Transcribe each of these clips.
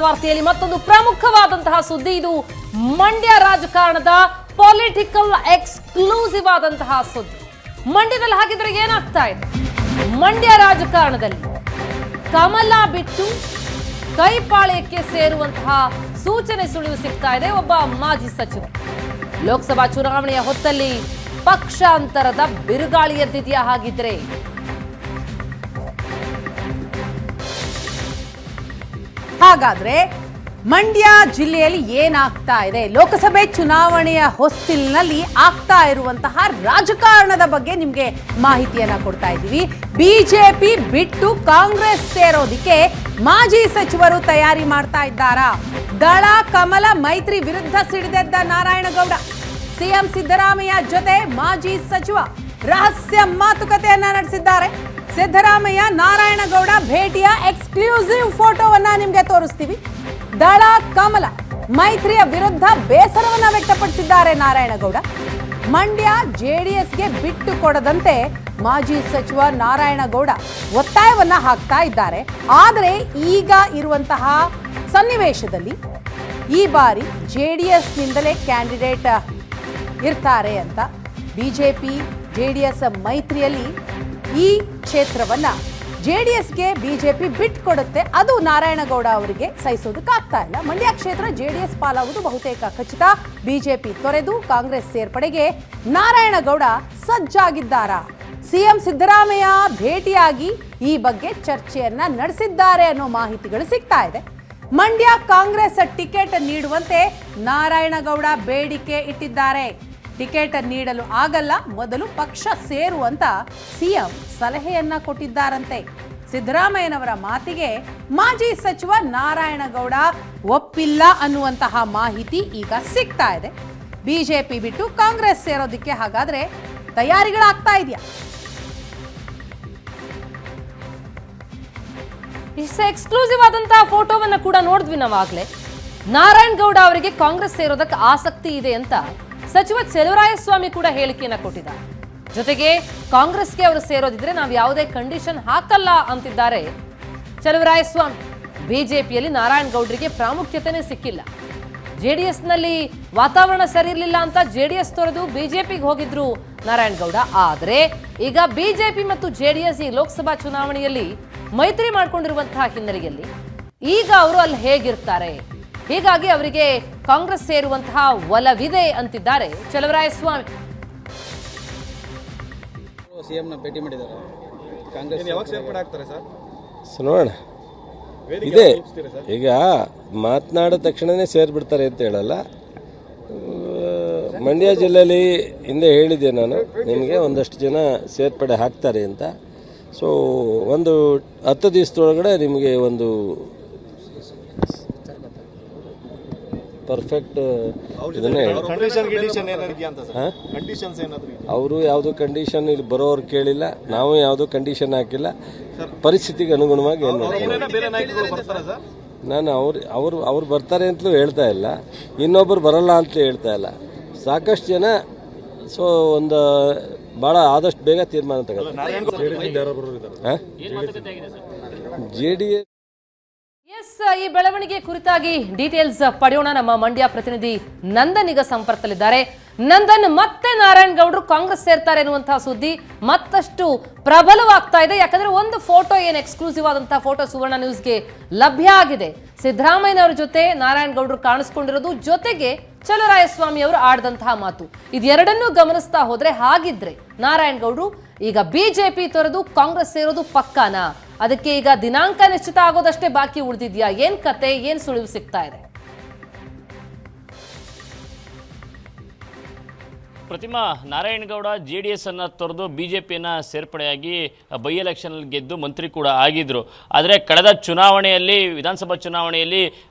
ವಾರ್ತೆಯಲ್ಲಿ ಮತ್ತೊಂದು ಪ್ರಮುಖವಾದಂತಹ ಸುದ್ದಿ. ಇದು ಮಂಡ್ಯ ರಾಜಕಾರಣದ ಪೊಲಿಟಿಕಲ್ ಎಕ್ಸ್ಕ್ಲೂಸಿವ್ ಆದಂತಹ ಸುದ್ದಿ. ಮಂಡ್ಯದಲ್ಲಿ ಹಾಗಿದ್ರೆ ಏನಾಗ್ತಾ ಇದೆ? ಮಂಡ್ಯ ರಾಜಕಾರಣದಲ್ಲಿ ಕಮಲ ಬಿಟ್ಟು ಕೈಪಾಳ್ಯಕ್ಕೆ ಸೇರುವಂತಹ ಸೂಚನೆ ಸುಳಿವು ಸಿಗ್ತಾ ಇದೆ. ಒಬ್ಬ ಮಾಜಿ ಸಚಿವ ಲೋಕಸಭಾ ಚುನಾವಣೆಯ ಹೊತ್ತಲ್ಲಿ ಪಕ್ಷಾಂತರದ ಬಿರುಗಾಳಿ ಎದ್ದಿದೆಯಾ? ಹಾಗಿದ್ರೆ ಹಾಗಾದ್ರೆ ಮಂಡ್ಯ ಜಿಲ್ಲೆಯಲ್ಲಿ ಏನಾಗ್ತಾ ಇದೆ, ಲೋಕಸಭೆ ಚುನಾವಣೆಯ ಹೊಸ್ತಿಲಿನಲ್ಲಿ ಆಗ್ತಾ ಇರುವಂತಹ ರಾಜಕಾರಣದ ಬಗ್ಗೆ ನಿಮ್ಗೆ ಮಾಹಿತಿಯನ್ನ ಕೊಡ್ತಾ ಇದ್ದೀವಿ. ಬಿಜೆಪಿ ಬಿಟ್ಟು ಕಾಂಗ್ರೆಸ್ ಸೇರೋದಿಕ್ಕೆ ಮಾಜಿ ಸಚಿವರು ತಯಾರಿ ಮಾಡ್ತಾ ಇದ್ದಾರಾ? ದಳ ಕಮಲ ಮೈತ್ರಿ ವಿರುದ್ಧ ಸಿಡಿದೆದ್ದ ನಾರಾಯಣಗೌಡ ಸಿಎಂ ಸಿದ್ದರಾಮಯ್ಯ ಜೊತೆ ಮಾಜಿ ಸಚಿವ ರಹಸ್ಯ ಮಾತುಕತೆಯನ್ನ ನಡೆಸಿದ್ದಾರೆ. ಸಿದ್ದರಾಮಯ್ಯ ನಾರಾಯಣಗೌಡ ಭೇಟಿಯ ಎಕ್ಸ್ಕ್ಲೂಸಿವ್ ಫೋಟೋವನ್ನ ನಿಮ್ಗೆ ತೋರಿಸ್ತೀವಿ. ದಳ ಕಮಲ ಮೈತ್ರಿಯ ವಿರುದ್ಧ ಬೇಸರವನ್ನ ವ್ಯಕ್ತಪಡಿಸಿದ್ದಾರೆ ನಾರಾಯಣಗೌಡ. ಮಂಡ್ಯ ಜೆಡಿಎಸ್ಗೆ ಬಿಟ್ಟು ಕೊಡದಂತೆ ಮಾಜಿ ಸಚಿವ ನಾರಾಯಣಗೌಡ ಒತ್ತಾಯವನ್ನ ಹಾಕ್ತಾ ಇದ್ದಾರೆ. ಆದರೆ ಈಗ ಇರುವಂತಹ ಸನ್ನಿವೇಶದಲ್ಲಿ ಈ ಬಾರಿ ಜೆಡಿಎಸ್ ನಿಂದಲೇ ಕ್ಯಾಂಡಿಡೇಟ್ ಇರ್ತಾರೆ ಅಂತ, ಬಿಜೆಪಿ ಜೆಡಿಎಸ್ ಮೈತ್ರಿಯಲ್ಲಿ ಈ ಕ್ಷೇತ್ರವನ್ನ ಜೆಡಿಎಸ್ಗೆ ಬಿಜೆಪಿ ಬಿಟ್ಕೊಡುತ್ತೆ. ಅದು ನಾರಾಯಣಗೌಡ ಅವರಿಗೆ ಸಹಿಸೋದಕ್ಕಾಗ್ತಾ ಇಲ್ಲ. ಮಂಡ್ಯ ಕ್ಷೇತ್ರ ಜೆಡಿಎಸ್ ಪಾಲಾಗುವುದು ಬಹುತೇಕ ಖಚಿತ. ಬಿಜೆಪಿ ತೊರೆದು ಕಾಂಗ್ರೆಸ್ ಸೇರ್ಪಡೆಗೆ ನಾರಾಯಣಗೌಡ ಸಜ್ಜಾಗಿದ್ದಾರಾ? ಸಿಎಂ ಸಿದ್ದರಾಮಯ್ಯ ಭೇಟಿಯಾಗಿ ಈ ಬಗ್ಗೆ ಚರ್ಚೆಯನ್ನ ನಡೆಸಿದ್ದಾರೆ ಅನ್ನೋ ಮಾಹಿತಿಗಳು ಸಿಗ್ತಾ ಇದೆ. ಮಂಡ್ಯ ಕಾಂಗ್ರೆಸ್ ಟಿಕೆಟ್ ನೀಡುವಂತೆ ನಾರಾಯಣಗೌಡ ಬೇಡಿಕೆ ಇಟ್ಟಿದ್ದಾರೆ. ಟಿಕೆಟ್ ನೀಡಲು ಆಗಲ್ಲ, ಮೊದಲು ಪಕ್ಷ ಸೇರುವಂತ ಸಿಎಂ ಸಲಹೆಯನ್ನ ಕೊಟ್ಟಿದ್ದಾರಂತೆ. ಸಿದ್ದರಾಮಯ್ಯನವರ ಮಾತಿಗೆ ಮಾಜಿ ಸಚಿವ ನಾರಾಯಣಗೌಡ ಒಪ್ಪಿಲ್ಲ ಅನ್ನುವಂತಹ ಮಾಹಿತಿ ಈಗ ಸಿಗ್ತಾ ಇದೆ. ಬಿಜೆಪಿ ಬಿಟ್ಟು ಕಾಂಗ್ರೆಸ್ ಸೇರೋದಕ್ಕೆ ಹಾಗಾದ್ರೆ ತಯಾರಿಗಳಾಗ್ತಾ ಇದೆಯಾ? ಎಕ್ಸ್ಕ್ಲೂಸಿವ್ ಆದಂತಹ ಫೋಟೋವನ್ನ ಕೂಡ ನೋಡಿದ್ವಿ ನಾವಾಗ್ಲೇ. ನಾರಾಯಣಗೌಡ ಅವರಿಗೆ ಕಾಂಗ್ರೆಸ್ ಸೇರೋದಕ್ಕೆ ಆಸಕ್ತಿ ಇದೆ ಅಂತ ಸಚಿವ ಚೆಲುವರಾಯಸ್ವಾಮಿ ಕೂಡ ಹೇಳಿಕೆಯನ್ನ ಕೊಟ್ಟಿದ್ದಾರೆ. ಜೊತೆಗೆ ಕಾಂಗ್ರೆಸ್ಗೆ ಅವರು ಸೇರೋದಿದ್ರೆ ನಾವು ಯಾವುದೇ ಕಂಡೀಷನ್ ಹಾಕಲ್ಲ ಅಂತಿದ್ದಾರೆ ಚೆಲುವರಾಯಸ್ವಾಮಿ. ಬಿಜೆಪಿಯಲ್ಲಿ ನಾರಾಯಣಗೌಡರಿಗೆ ಪ್ರಾಮುಖ್ಯತೆನೇ ಸಿಕ್ಕಿಲ್ಲ. ಜೆಡಿಎಸ್ನಲ್ಲಿ ವಾತಾವರಣ ಸರಿ ಇರಲಿಲ್ಲ ಅಂತ ಜೆಡಿಎಸ್ ತೊರೆದು ಬಿಜೆಪಿಗೆ ಹೋಗಿದ್ರು ನಾರಾಯಣಗೌಡ. ಆದರೆ ಈಗ ಬಿಜೆಪಿ ಮತ್ತು ಜೆಡಿಎಸ್ ಈ ಲೋಕಸಭಾ ಚುನಾವಣೆಯಲ್ಲಿ ಮೈತ್ರಿ ಮಾಡಿಕೊಂಡಿರುವಂತಹ ಹಿನ್ನೆಲೆಯಲ್ಲಿ ಈಗ ಅವರು ಅಲ್ಲಿ ಹೇಗಿರ್ತಾರೆ, ಹೀಗಾಗಿ ಅವರಿಗೆ ಕಾಂಗ್ರೆಸ್ ಸೇರುವಂತಹ ಒಲವಿದೆ ಅಂತಿದ್ದಾರೆ ಚೆಲುವರಾಯಸ್ವಾಮಿ. ಸಿಎಂನ ಭೇಟಿ ಮಾಡಿದ್ದಾರೆ. ಕಾಂಗ್ರೆಸ್ ಯಾವಾಗ ಸೇರ್ಪಡೆ ಆಗ್ತಾರೆ ಸರ್? ನೋಡೋಣ. ಇದೆ ಈಗ ಮಾತನಾಡಿದ ತಕ್ಷಣನೇ ಸೇರಿಬಿಡ್ತಾರೆ ಅಂತ ಹೇಳಲ್ಲ. ಮಂಡ್ಯ ಜಿಲ್ಲೆಯಲ್ಲಿ ಹಿಂದೆ ಹೇಳಿದ್ದೆ ನಾನು ನಿಮಗೆ, ಒಂದಷ್ಟು ಜನ ಸೇರ್ಪಡೆ ಆಗ್ತಾರೆ ಅಂತ. ಸೊ ಒಂದು 10 ದಿವಸದೊಳಗಡೆ ನಿಮಗೆ ಒಂದು ಪರ್ಫೆಕ್ಟ್ ಇದನ್ನೇ ಅವರು ಯಾವುದು ಕಂಡೀಷನ್ ಇಲ್ಲಿ ಬರೋರು ಕೇಳಿಲ್ಲ, ನಾವು ಯಾವುದು ಕಂಡೀಷನ್ ಹಾಕಿಲ್ಲ. ಪರಿಸ್ಥಿತಿಗೆ ಅನುಗುಣವಾಗಿ ಏನು ನಾನು ಅವ್ರು ಬರ್ತಾರೆ ಅಂತಲೂ ಹೇಳ್ತಾ ಇಲ್ಲ, ಇನ್ನೊಬ್ಬರು ಬರಲ್ಲ ಅಂತ ಹೇಳ್ತಾ ಇಲ್ಲ. ಸಾಕಷ್ಟು ಜನ ಸೊ ಒಂದು ಭಾಳ ಆದಷ್ಟು ಬೇಗ ತೀರ್ಮಾನ ತಗೊಳ್ತಾರೆ. ಜೆಡಿಎಸ್ ಈ ಬೆಳವಣಿಗೆ ಕುರಿತಾಗಿ ಡೀಟೇಲ್ಸ್ ಪಡೆಯೋಣ. ನಮ್ಮ ಮಂಡ್ಯ ಪ್ರತಿನಿಧಿ ನಂದನ್ ಈಗ ಸಂಪರ್ಕದಲ್ಲಿದ್ದಾರೆ. ನಂದನ್, ಮತ್ತೆ ನಾರಾಯಣಗೌಡರು ಕಾಂಗ್ರೆಸ್ ಸೇರ್ತಾರೆ ಎನ್ನುವಂತಹ ಸುದ್ದಿ ಮತ್ತಷ್ಟು ಪ್ರಬಲವಾಗ್ತಾ ಇದೆ. ಯಾಕಂದ್ರೆ ಒಂದು ಫೋಟೋ ಏನು ಎಕ್ಸ್ಕ್ಲೂಸಿವ್ ಆದಂತಹ ಫೋಟೋ ಸುವರ್ಣ ನ್ಯೂಸ್ಗೆ ಲಭ್ಯ ಆಗಿದೆ. ಸಿದ್ದರಾಮಯ್ಯನವರ ಜೊತೆ ನಾರಾಯಣಗೌಡರು ಕಾಣಿಸ್ಕೊಂಡಿರೋದು, ಜೊತೆಗೆ ಚೆಲುವರಾಯಸ್ವಾಮಿ ಅವರು ಆಡಿದಂತಹ ಮಾತು, ಇದೆರಡನ್ನೂ ಗಮನಿಸ್ತಾ ಹೋದ್ರೆ ಹಾಗಿದ್ರೆ ನಾರಾಯಣಗೌಡರು ಈಗ ಬಿಜೆಪಿ ತೊರೆದು ಕಾಂಗ್ರೆಸ್ ಸೇರೋದು ಪಕ್ಕಾನಾ? ಅದಕ್ಕೆ ಈಗ ದಿನಾಂಕ ನಿಶ್ಚಿತ ಆಗೋದಷ್ಟೇ ಬಾಕಿ ಉಳಿದಿದ್ಯಾ? ಏನ್ ಕತೆ, ಏನ್ ಸುಳಿವು ಸಿಗ್ತಾ ಇದೆ? ಪ್ರತಿಮಾ, ನಾರಾಯಣಗೌಡ JDS ಅನ್ನು ತೊರೆದು ಬಿಜೆಪಿಯನ್ನು ಸೇರ್ಪಡೆಯಾಗಿ ಬೈ ಎಲೆಕ್ಷನ್ ಗೆದ್ದು ಮಂತ್ರಿ ಕೂಡ ಆಗಿದ್ರು. ಆದರೆ ಕಳೆದ ಚುನಾವಣೆಯಲ್ಲಿ, ವಿಧಾನಸಭಾ ಚುನಾವಣೆಯಲ್ಲಿ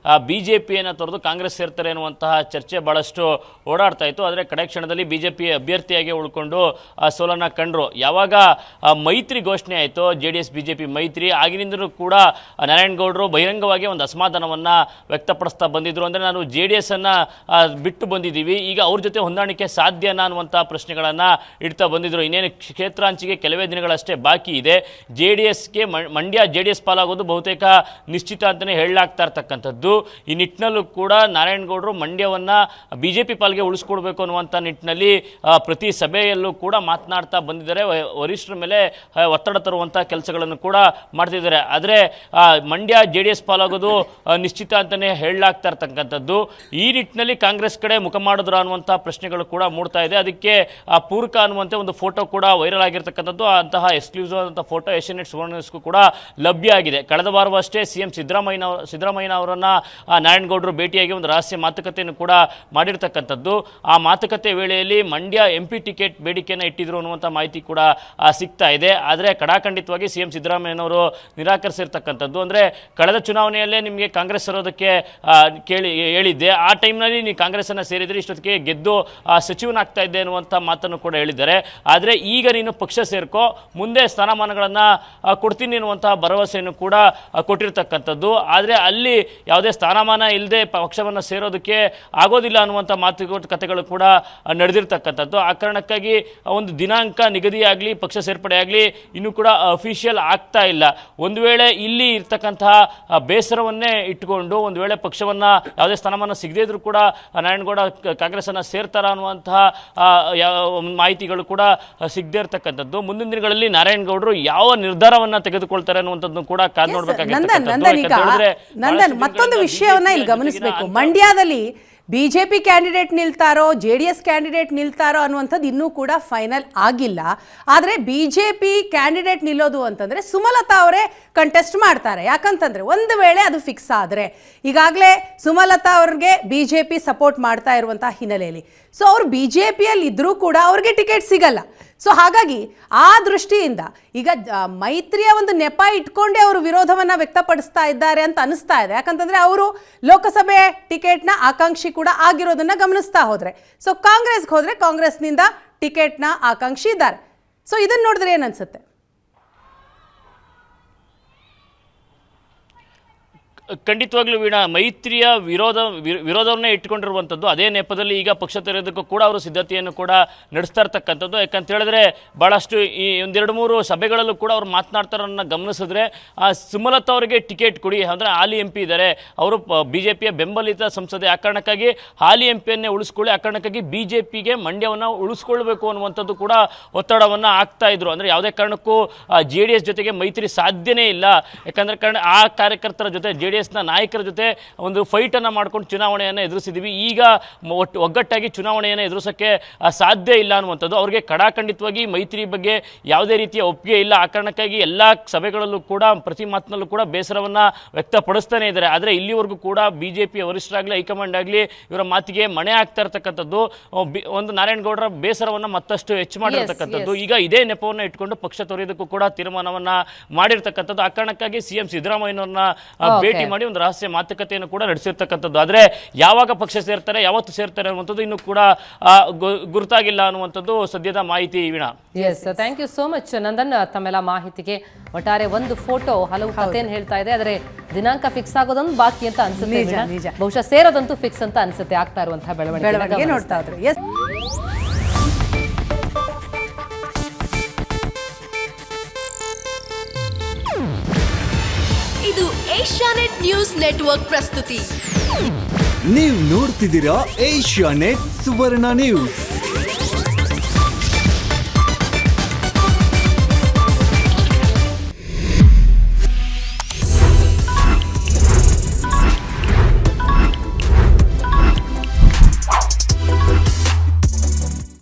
ಬಿಜೆಪಿಯನ್ನು ತೊರೆದು ಕಾಂಗ್ರೆಸ್ ಸೇರ್ತಾರೆ ಅನ್ನುವಂತಹ ಚರ್ಚೆ ಬಹಳಷ್ಟು ಓಡಾಡ್ತಾ ಇತ್ತು. ಆದರೆ ಕಡೆ ಕ್ಷಣದಲ್ಲಿ ಬಿಜೆಪಿ ಅಭ್ಯರ್ಥಿಯಾಗಿ ಉಳ್ಕೊಂಡು ಸೋಲನ್ನು ಕಂಡ್ರು. ಯಾವಾಗ ಮೈತ್ರಿ ಘೋಷಣೆ ಆಯಿತು, JDS ಬಿಜೆಪಿ ಮೈತ್ರಿ, ಆಗಿನಿಂದಲೂ ಕೂಡ ನಾರಾಯಣಗೌಡರು ಬಹಿರಂಗವಾಗಿ ಒಂದು ಅಸಮಾಧಾನವನ್ನು ವ್ಯಕ್ತಪಡಿಸ್ತಾ ಬಂದಿದ್ರು. ಅಂದರೆ ನಾನು JDS ಅನ್ನು ಬಿಟ್ಟು ಬಂದಿದ್ದೀವಿ, ಈಗ ಅವ್ರ ಜೊತೆ ಹೊಂದಾಣಿಕೆ ಸಾಧ್ಯನಾ ಅನ್ನುವಂಥ ಪ್ರಶ್ನೆಗಳನ್ನು ಇಡ್ತಾ ಬಂದಿದ್ರು. ಇನ್ನೇನು ಕ್ಷೇತ್ರ ಹಂಚಿಕೆ ಕೆಲವೇ ದಿನಗಳಷ್ಟೇ ಬಾಕಿ ಇದೆ. JDSಗೆ ಮಂಡ್ಯ JDS ಪಾಲಾಗೋದು ಬಹುತೇಕ ನಿಶ್ಚಿತ ಅಂತಲೇ ಹೇಳಲಾಗ್ತಾ ಇರ್ತಕ್ಕಂಥದ್ದು. ಈ ನಿಟ್ಟಿನಲ್ಲೂ ಕೂಡ ನಾರಾಯಣಗೌಡರು ಮಂಡ್ಯವನ್ನು BJP ಪಾಲ್ಗೆ ಉಳಿಸ್ಕೊಡ್ಬೇಕು ಅನ್ನುವಂಥ ನಿಟ್ಟಿನಲ್ಲಿ ಪ್ರತಿ ಸಭೆಯಲ್ಲೂ ಕೂಡ ಮಾತನಾಡ್ತಾ ಬಂದಿದ್ದಾರೆ. ವರಿಷ್ಠರ ಮೇಲೆ ಒತ್ತಡ ತರುವಂಥ ಕೆಲಸಗಳನ್ನು ಕೂಡ ಮಾಡ್ತಿದ್ದಾರೆ. ಆದರೆ ಮಂಡ್ಯ JDS ಪಾಲಾಗೋದು ನಿಶ್ಚಿತ ಅಂತಲೇ ಹೇಳಲಾಗ್ತಾ ಇರ್ತಕ್ಕಂಥದ್ದು. ಈ ನಿಟ್ಟಿನಲ್ಲಿ ಕಾಂಗ್ರೆಸ್ ಕಡೆ ಮುಖ ಮಾಡಿದ್ರು ಅನ್ನುವಂಥ ಪ್ರಶ್ನೆಗಳು ಕೂಡ ಮೂಡ್ತಾ ಇದೆ. ಅದಕ್ಕೆ ಪೂರಕ ಅನ್ನುವಂತೆ ಒಂದು ಫೋಟೋ ಕೂಡ ವೈರಲ್ ಆಗಿರ್ತಕ್ಕಂಥದ್ದು. ಅಂತಹ ಎಕ್ಸ್ಕ್ಲೂಸಿವ್ ಅಂತ ಫೋಟೋ ಏಷ್ಯಾನೆಟ್ ಸುವರ್ಣ ನ್ಯೂಸ್ಗೂ ಕೂಡ ಲಭ್ಯ ಆಗಿದೆ. ಕಳೆದ ವಾರವಷ್ಟೇ CM ಸಿದ್ದರಾಮಯ್ಯ ಅವರನ್ನು ನಾರಾಯಣಗೌಡರು ಭೇಟಿಯಾಗಿ ಒಂದು ರಹಸ್ಯ ಮಾತುಕತೆಯನ್ನು ಕೂಡ ಮಾಡಿರ್ತಕ್ಕಂಥದ್ದು. ಆ ಮಾತುಕತೆ ವೇಳೆಯಲ್ಲಿ ಮಂಡ್ಯ MP ಟಿಕೆಟ್ ಬೇಡಿಕೆಯನ್ನು ಇಟ್ಟಿದ್ರು ಅನ್ನುವಂಥ ಮಾಹಿತಿ ಕೂಡ ಸಿಗ್ತಾ ಇದೆ. ಆದರೆ ಕಡಾಖಂಡಿತವಾಗಿ CM ಸಿದ್ದರಾಮಯ್ಯನವರು ನಿರಾಕರಿಸಿರ್ತಕ್ಕಂಥದ್ದು. ಅಂದರೆ ಕಳೆದ ಚುನಾವಣೆಯಲ್ಲೇ ನಿಮಗೆ ಕಾಂಗ್ರೆಸ್ ಸೇರೋದಕ್ಕೆ ಹೇಳಿದ್ದೆ, ಆ ಟೈಮ್ನಲ್ಲಿ ನೀವು ಕಾಂಗ್ರೆಸ್ಸನ್ನು ಸೇರಿದರೆ ಇಷ್ಟೊತ್ತಿಗೆ ಗೆದ್ದು ಸಚಿವನಾಗ್ತಾ ಇದ್ದೆ ಅನ್ನುವಂಥ ಮಾತನ್ನು ಕೂಡ ಹೇಳಿದ್ದಾರೆ. ಆದರೆ ಈಗ ನೀನು ಪಕ್ಷ ಸೇರ್ಕೋ, ಮುಂದೆ ಸ್ಥಾನಮಾನಗಳನ್ನು ಕೊಡ್ತೀನಿ ಅನ್ನುವಂತಹ ಭರವಸೆಯನ್ನು ಕೂಡ ಕೊಟ್ಟಿರ್ತಕ್ಕಂಥದ್ದು. ಆದರೆ ಅಲ್ಲಿ ಯಾವುದೇ ಸ್ಥಾನಮಾನ ಇಲ್ಲದೆ ಪಕ್ಷವನ್ನು ಸೇರೋದಕ್ಕೆ ಆಗೋದಿಲ್ಲ ಅನ್ನುವಂಥ ಮಾತುಕತೆಗಳು ಕೂಡ ನಡೆದಿರ್ತಕ್ಕಂಥದ್ದು. ಆ ಕಾರಣಕ್ಕಾಗಿ ಒಂದು ದಿನಾಂಕ ನಿಗದಿಯಾಗಲಿ ಪಕ್ಷ ಸೇರ್ಪಡೆ ಆಗಲಿ ಇನ್ನೂ ಕೂಡ ಅಫಿಷಿಯಲ್ ಆಗ್ತಾ ಇಲ್ಲ. ಒಂದು ವೇಳೆ ಇಲ್ಲಿ ಇರ್ತಕ್ಕಂತಹ ಬೇಸರವನ್ನೇ ಇಟ್ಟುಕೊಂಡು ಒಂದು ವೇಳೆ ಪಕ್ಷವನ್ನು ಯಾವುದೇ ಸ್ಥಾನಮಾನ ಸಿಗದೇ ಇದ್ರೂ ಕೂಡ ನಾರಾಯಣಗೌಡ ಕಾಂಗ್ರೆಸ್ಸನ್ನು ಸೇರ್ತಾರ ಅನ್ನುವಂತಹ ಮಾಹಿತಿಗಳು ಕೂಡ ಸಿಗದೇ ಇರ್ತಕ್ಕಂಥದ್ದು. ಮುಂದಿನ ದಿನಗಳಲ್ಲಿ ನಾರಾಯಣಗೌಡರು ಯಾವ ನಿರ್ಧಾರವನ್ನು ತೆಗೆದುಕೊಳ್ತಾರೆ ಅನ್ನುವಂಥದ್ದು ಕೂಡ ಕಾದು ನಂದನ್ ಮತ್ತೊಂದು ವಿಷಯವನ್ನ ಇಲ್ಲಿ ಗಮನಿಸಬೇಕು. ಮಂಡ್ಯದಲ್ಲಿ BJP ಕ್ಯಾಂಡಿಡೇಟ್ ನಿಲ್ತಾರೋ JDS ಕ್ಯಾಂಡಿಡೇಟ್ ನಿಲ್ತಾರೋ ಅನ್ನುವಂಥದ್ದು ಇನ್ನೂ ಕೂಡ ಫೈನಲ್ ಆಗಿಲ್ಲ. ಆದರೆ BJP ಕ್ಯಾಂಡಿಡೇಟ್ ನಿಲ್ಲೋದು ಅಂತಂದರೆ ಸುಮಲತಾ ಅವರೇ ಕಂಟೆಸ್ಟ್ ಮಾಡ್ತಾರೆ. ಯಾಕಂತಂದರೆ ಒಂದು ವೇಳೆ ಅದು ಫಿಕ್ಸ್ ಆದರೆ, ಈಗಾಗಲೇ ಸುಮಲತಾ ಅವ್ರಿಗೆ BJP ಸಪೋರ್ಟ್ ಮಾಡ್ತಾ ಇರುವಂಥ ಹಿನ್ನೆಲೆಯಲ್ಲಿ ಸೊ ಅವರು BJPಯಲ್ಲಿ ಇದ್ದರೂ ಕೂಡ ಅವ್ರಿಗೆ ಟಿಕೆಟ್ ಸಿಗಲ್ಲ. ಸೊ ಹಾಗಾಗಿ ಆ ದೃಷ್ಟಿಯಿಂದ ಈಗ ಮೈತ್ರಿಯ ಒಂದು ನೆಪ ಇಟ್ಕೊಂಡೇ ಅವರು ವಿರೋಧವನ್ನು ವ್ಯಕ್ತಪಡಿಸ್ತಾ ಇದ್ದಾರೆ ಅಂತ ಅನಿಸ್ತಾ ಇದೆ. ಯಾಕಂತಂದರೆ ಅವರು ಲೋಕಸಭೆ ಟಿಕೆಟ್ನ ಆಕಾಂಕ್ಷಿ ಕೂಡ ಆಗಿರೋದನ್ನು ಗಮನಿಸ್ತಾ ಹೋದರೆ, ಸೊ ಕಾಂಗ್ರೆಸ್ಗೆ ಹೋದರೆ ಕಾಂಗ್ರೆಸ್ನಿಂದ ಟಿಕೆಟ್ನ ಆಕಾಂಕ್ಷಿ ಇದ್ದಾರೆ. ಸೊ ಇದನ್ನು ನೋಡಿದ್ರೆ ಏನನ್ಸುತ್ತೆ? ಖಂಡಿತವಾಗ್ಲೂ ವೀಣಾ, ಮೈತ್ರಿಯ ವಿರೋಧವನ್ನೇ ಇಟ್ಕೊಂಡಿರುವಂಥದ್ದು. ಅದೇ ನೆಪದಲ್ಲಿ ಈಗ ಪಕ್ಷ ತೆರೆಯೋದಕ್ಕೂ ಕೂಡ ಅವರು ಸಿದ್ಧತೆಯನ್ನು ಕೂಡ ನಡೆಸ್ತಾ ಇರ್ತಕ್ಕಂಥದ್ದು. ಯಾಕಂತ ಹೇಳಿದ್ರೆ ಭಾಳಷ್ಟು ಈ ಒಂದೆರಡು ಮೂರು ಸಭೆಗಳಲ್ಲೂ ಕೂಡ ಅವ್ರು ಮಾತನಾಡ್ತಾರನ್ನ ಗಮನಿಸಿದ್ರೆ ಸುಮಲತಾ ಅವರಿಗೆ ಟಿಕೆಟ್ ಕೊಡಿ, ಅಂದರೆ ಹಾಲಿ MP ಇದ್ದಾರೆ, ಅವರು BJPಯ ಬೆಂಬಲಿತ ಸಂಸದೆ, ಆ ಕಾರಣಕ್ಕಾಗಿ ಹಾಲಿ MPಯನ್ನೇ ಉಳಿಸ್ಕೊಳ್ಳಿ, ಆ ಕಾರಣಕ್ಕಾಗಿ BJPಗೆ ಮಂಡ್ಯವನ್ನು ಉಳಿಸ್ಕೊಳ್ಬೇಕು ಅನ್ನುವಂಥದ್ದು ಕೂಡ ಒತ್ತಡವನ್ನು ಆಗ್ತಾ ಇದ್ರು. ಅಂದರೆ ಯಾವುದೇ ಕಾರಣಕ್ಕೂ JDS ಜೊತೆಗೆ ಮೈತ್ರಿ ಸಾಧ್ಯನೇ ಇಲ್ಲ. ಯಾಕಂದರೆ ಆ ಕಾರ್ಯಕರ್ತರ ಜೊತೆ JDS ನಾಯಕರ ಜೊತೆ ಒಂದು ಫೈಟನ್ನು ಮಾಡ್ಕೊಂಡು ಚುನಾವಣೆಯನ್ನು ಎದುರಿಸಿದ್ದೀವಿ. ಈಗ ಒಗ್ಗಟ್ಟಾಗಿ ಚುನಾವಣೆಯನ್ನು ಎದುರಿಸೋಕ್ಕೆ ಸಾಧ್ಯ ಇಲ್ಲ ಅನ್ನುವಂಥದ್ದು. ಅವ್ರಿಗೆ ಕಡಾಖಂಡಿತವಾಗಿ ಮೈತ್ರಿ ಬಗ್ಗೆ ಯಾವುದೇ ರೀತಿಯ ಒಪ್ಪಿಗೆ ಇಲ್ಲ. ಆ ಕಾರಣಕ್ಕಾಗಿ ಎಲ್ಲ ಸಭೆಗಳಲ್ಲೂ ಕೂಡ ಪ್ರತಿ ಮಾತಿನಲ್ಲೂ ಕೂಡ ಬೇಸರವನ್ನು ವ್ಯಕ್ತಪಡಿಸ್ತಾನೆ ಇದ್ದಾರೆ. ಆದರೆ ಇಲ್ಲಿವರೆಗೂ ಕೂಡ BJP ವರಿಷ್ಠರಾಗಲಿ ಹೈಕಮಾಂಡ್ ಆಗಲಿ ಇವರ ಮಾತಿಗೆ ಮಣೆ ಆಗ್ತಾ ಇರ್ತಕ್ಕಂಥದ್ದು. ಒಂದು ನಾರಾಯಣಗೌಡರ ಬೇಸರವನ್ನು ಮತ್ತಷ್ಟು ಹೆಚ್ಚು ಮಾಡಿರ್ತಕ್ಕಂಥದ್ದು. ಈಗ ಇದೇ ನೆಪವನ್ನು ಇಟ್ಕೊಂಡು ಪಕ್ಷ ತೊರೆಯೋದಕ್ಕೂ ಕೂಡ ತೀರ್ಮಾನವನ್ನು ಮಾಡಿರ್ತಕ್ಕಂಥದ್ದು. ಆ ಕಾರಣಕ್ಕಾಗಿ CM ಸಿದ್ದರಾಮಯ್ಯನವ್ರನ್ನ ಭೇಟಿ ಮಾಡಿ ಒಂದು ರಹಸ್ಯ ಮಾತುಕತೆಯನ್ನು ಕೂಡ ನಡೆಸಿರ್ತಕ್ಕಂಥದ್ದು. ಆದರೆ ಯಾವಾಗ ಪಕ್ಷ ಸೇರ್ತಾರೆ, ಯಾವತ್ತು ಸೇರ್ತಾರೆ ಅನ್ನುವಂಥದ್ದು ಇನ್ನೂ ಕೂಡ ಗುರುತಾಗಿಲ್ಲ ಅನ್ನುವಂಥದ್ದು ಸದ್ಯದ ಮಾಹಿತಿ. Veena, yes, thank you so much Nandan ತಮ್ಮೆಲ್ಲ ಮಾಹಿತಿಗೆ. ಒಟ್ಟಾರೆ ಒಂದು ಫೋಟೋ ಹಲವು ಕಥೆಯನ್ನು ಹೇಳ್ತಾ ಇದೆ, ಆದರೆ ದಿನಾಂಕ ಫಿಕ್ಸ್ ಆಗೋದೊಂದು ಬಾಕಿ ಅಂತ ಅನ್ಸುತ್ತೆ. ಬಹುಶಃ ಸೇರೋದಂತೂ ಫಿಕ್ಸ್ ಅಂತ ಅನ್ಸುತ್ತೆ ಆಗ್ತಾ ಇರುವಂತಹ ಬೆಳವಣಿಗೆ ನೋಡ್ತಾ ಇದ್ರು. ಎಸ್, ಇದು ಏಷ್ಯಾನೆಟ್ ನ್ಯೂಸ್ ನೆಟ್ವರ್ಕ್ ಪ್ರಸ್ತುತಿ. ನೀವು ನೋಡ್ತಿದ್ದೀರಾ ಏಷ್ಯಾನೆಟ್ ಸುವರ್ಣ ನ್ಯೂಸ್.